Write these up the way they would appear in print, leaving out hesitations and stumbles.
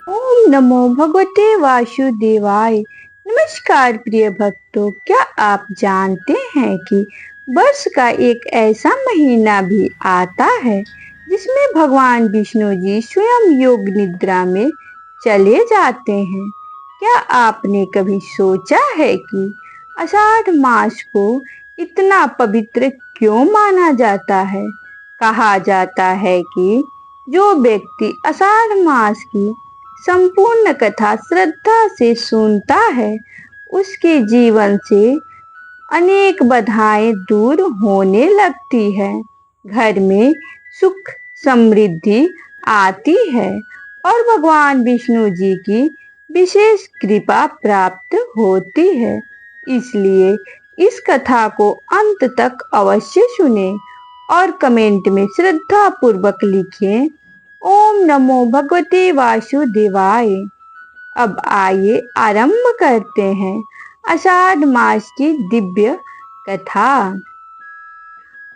ओम नमो भगवते वासुदेवाय। नमस्कार प्रिय भक्तों, क्या आप जानते हैं कि वर्ष का एक ऐसा महीना भी आता है जिसमें भगवान विष्णु जी स्वयं योग निद्रा में चले जाते हैं। क्या आपने कभी सोचा है कि आषाढ़ मास को इतना पवित्र क्यों माना जाता है? कहा जाता है कि जो व्यक्ति आषाढ़ मास की संपूर्ण कथा श्रद्धा से सुनता है, उसके जीवन से अनेक बाधाएं दूर होने लगती है, घर में सुख समृद्धि आती है और भगवान विष्णु जी की विशेष कृपा प्राप्त होती है। इसलिए इस कथा को अंत तक अवश्य सुने और कमेंट में श्रद्धा पूर्वक लिखें, ओम नमो भगवते वासुदेवाय। अब आइए आरंभ करते हैं आषाढ़ मास की दिव्य कथा।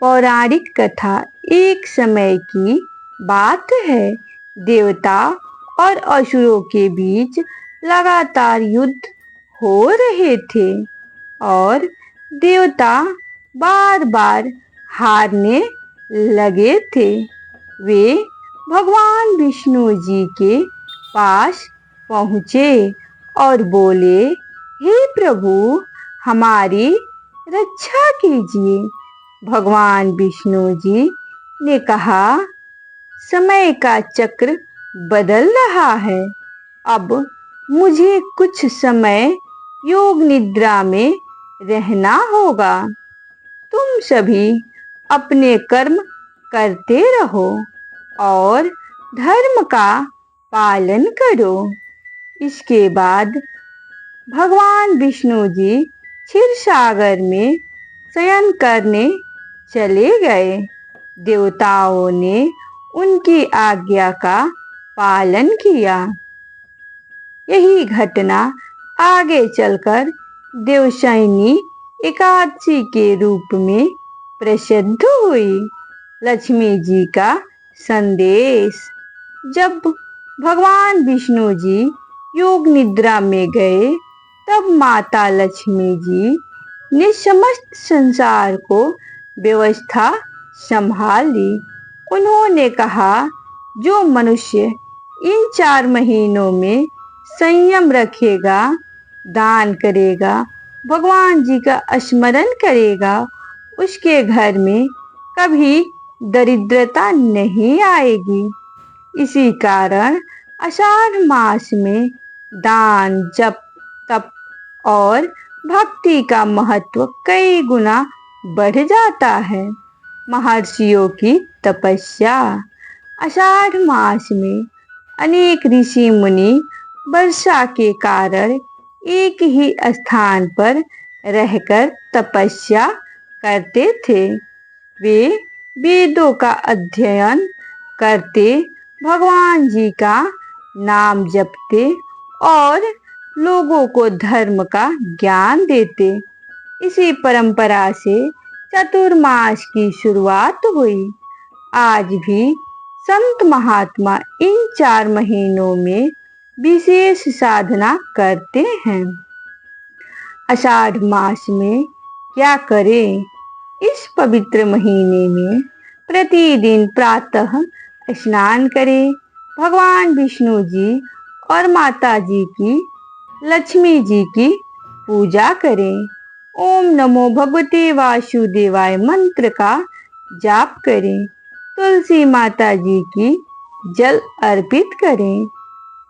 पौराणिक कथा। एक समय की बात है, देवता और असुरों के बीच लगातार युद्ध हो रहे थे और देवता बार बार हारने लगे थे। वे भगवान विष्णु जी के पास पहुँचे और बोले, हे प्रभु, हमारी रक्षा कीजिए। भगवान विष्णु जी ने कहा, समय का चक्र बदल रहा है, अब मुझे कुछ समय योग निद्रा में रहना होगा। तुम सभी अपने कर्म करते रहो और धर्म का पालन करो। इसके बाद भगवान विष्णु जी क्षीर सागर में शयन करने चले गए। देवताओं ने उनकी आज्ञा का पालन किया। यही घटना आगे चलकर देवशयनी एकादशी के रूप में प्रसिद्ध हुई। लक्ष्मी जी का संदेश। जब भगवान विष्णु जी योग निद्रा में गए, तब माता लक्ष्मी जी ने समस्त संसार को व्यवस्था संभाली। उन्होंने कहा, जो मनुष्य इन 4 महीनों में संयम रखेगा, दान करेगा, भगवान जी का स्मरण करेगा, उसके घर में कभी दरिद्रता नहीं आएगी। इसी कारण आषाढ़ मास में दान, जप, तप और भक्ति का महत्व कई गुना बढ़ जाता है। महर्षियों की तपस्या। आषाढ़ मास में अनेक ऋषि मुनि वर्षा के कारण एक ही स्थान पर रहकर तपस्या करते थे। वे वेदों का अध्ययन करते, भगवान जी का नाम जपते और लोगों को धर्म का ज्ञान देते। इसी परंपरा से चतुर्मास की शुरुआत हुई। आज भी संत महात्मा इन 4 महीनों में विशेष साधना करते हैं। आषाढ़ मास में क्या करें? इस पवित्र महीने में प्रतिदिन प्रातः स्नान करें, भगवान विष्णु जी और माता जी की, लक्ष्मी जी की पूजा करें। ओम नमो भगवते वासुदेवाय मंत्र का जाप करें। तुलसी माता जी की जल अर्पित करें।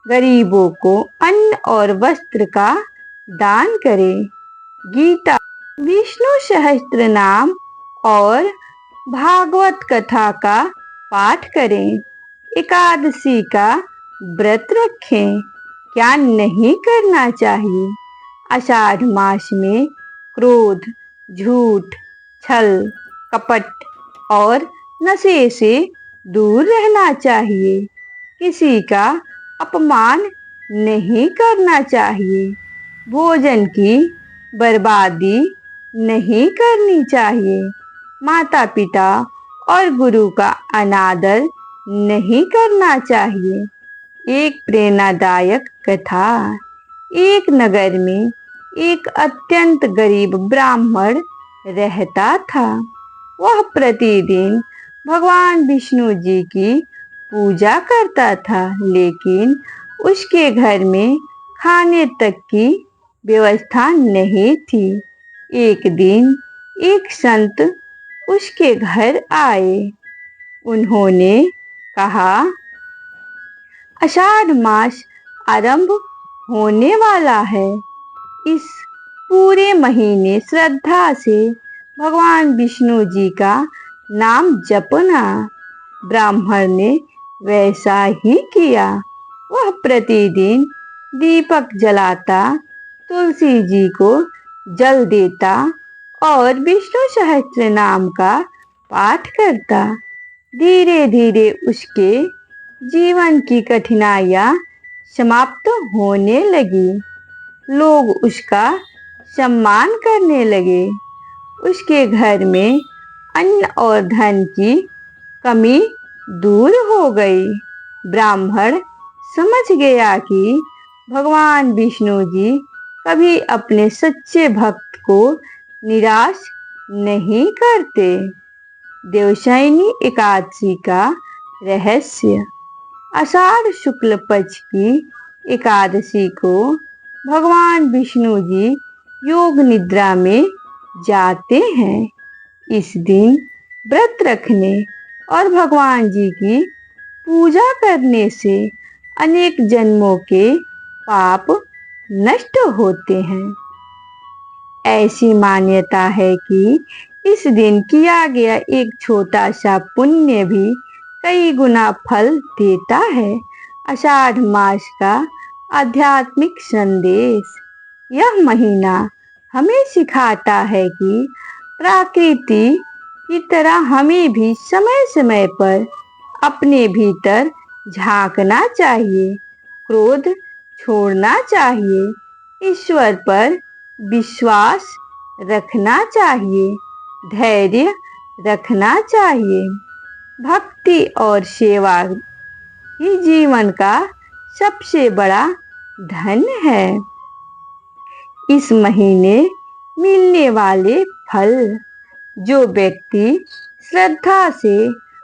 गरीबों को अन्न और वस्त्र का दान करें। गीता, विष्णु सहस्त्र नाम और भागवत कथा का पाठ करें। एकादशी का व्रत रखें। क्या नहीं करना चाहिए? आषाढ़ मास में क्रोध, झूठ, छल, कपट और नशे से दूर रहना चाहिए। किसी का अपमान नहीं करना चाहिए। भोजन की बर्बादी नहीं करनी चाहिए। माता पिता और गुरु का अनादर नहीं करना चाहिए। एक प्रेरणादायक कथा। एक नगर में एक अत्यंत गरीब ब्राह्मण रहता था। वह प्रतिदिन भगवान विष्णु जी की पूजा करता था, लेकिन उसके घर में खाने तक की व्यवस्था नहीं थी। एक दिन एक संत उसके घर आए। उन्होंने कहा, आषाढ़ मास आरंभ होने वाला है। इस पूरे महीने श्रद्धा से भगवान विष्णु जी का नाम जपना। ब्राह्मण ने वैसा ही किया। वह प्रतिदिन दीपक जलाता, तुलसी जी को जल देता और विष्णु सहस्त्र नाम का पाठ करता। धीरे धीरे उसके जीवन की कठिनाइयां समाप्त होने लगी। लोग उसका सम्मान करने लगे। उसके घर में अन्न और धन की कमी दूर हो गई। ब्राह्मण समझ गया कि भगवान विष्णु जी कभी अपने सच्चे भक्त को निराश नहीं करते। देवशयनी एकादशी का रहस्य। आषाढ़ शुक्ल पक्ष की एकादशी को भगवान विष्णु जी योग निद्रा में जाते हैं। इस दिन व्रत रखने और भगवान जी की पूजा करने से अनेक जन्मों के पाप नष्ट होते हैं। ऐसी मान्यता है कि इस दिन किया गया एक छोटा सा पुण्य भी कई गुना फल देता है। आषाढ़ मास का आध्यात्मिक संदेश। यह महीना हमें सिखाता है कि प्रकृति की तरह हमें भी समय समय पर अपने भीतर झांकना चाहिए, क्रोध छोड़ना चाहिए, ईश्वर पर विश्वास रखना चाहिए, धैर्य रखना चाहिए। भक्ति और सेवा ही जीवन का सबसे बड़ा धन है। इस महीने मिलने वाले फल। जो व्यक्ति श्रद्धा से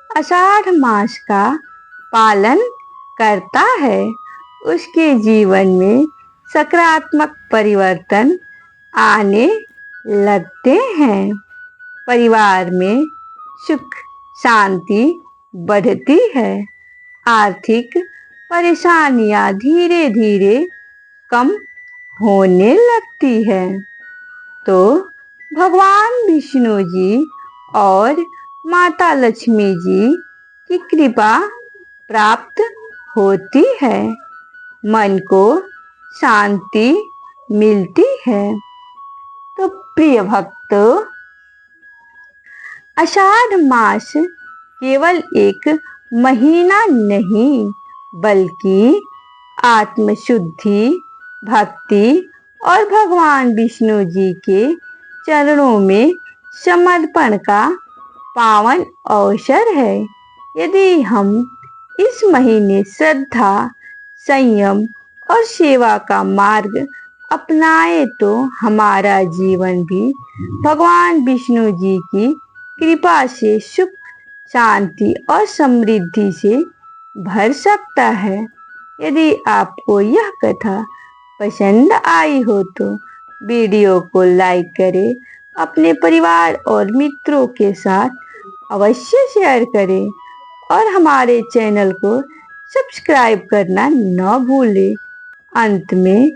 आषाढ़ मास का पालन करता है, उसके जीवन में सकारात्मक परिवर्तन आने लगते हैं। परिवार में सुख शांति बढ़ती है। आर्थिक परेशानियां धीरे धीरे कम होने लगती है। तो भगवान विष्णु जी और माता लक्ष्मी जी की कृपा प्राप्त होती है। मन को शांति मिलती है। तो प्रिय भक्तों, आषाढ़ मास केवल एक महीना नहीं, बल्कि आत्मशुद्धि, भक्ति और भगवान विष्णु जी के चरणों में समर्पण का पावन अवसर है। यदि हम इस महीने श्रद्धा, संयम और सेवा का मार्ग अपनाए तो हमारा जीवन भी भगवान विष्णु जी की कृपा से सुख, शांति और समृद्धि से भर सकता है। यदि आपको यह कथा पसंद आई हो तो वीडियो को लाइक करें, अपने परिवार और मित्रों के साथ अवश्य शेयर करें और हमारे चैनल को सब्सक्राइब करना न भूलें। अंत में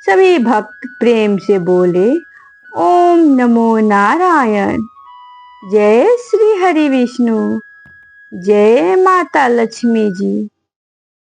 सभी भक्त प्रेम से बोले, ओम नमो नारायण। जय श्री हरि विष्णु। जय माता लक्ष्मी जी।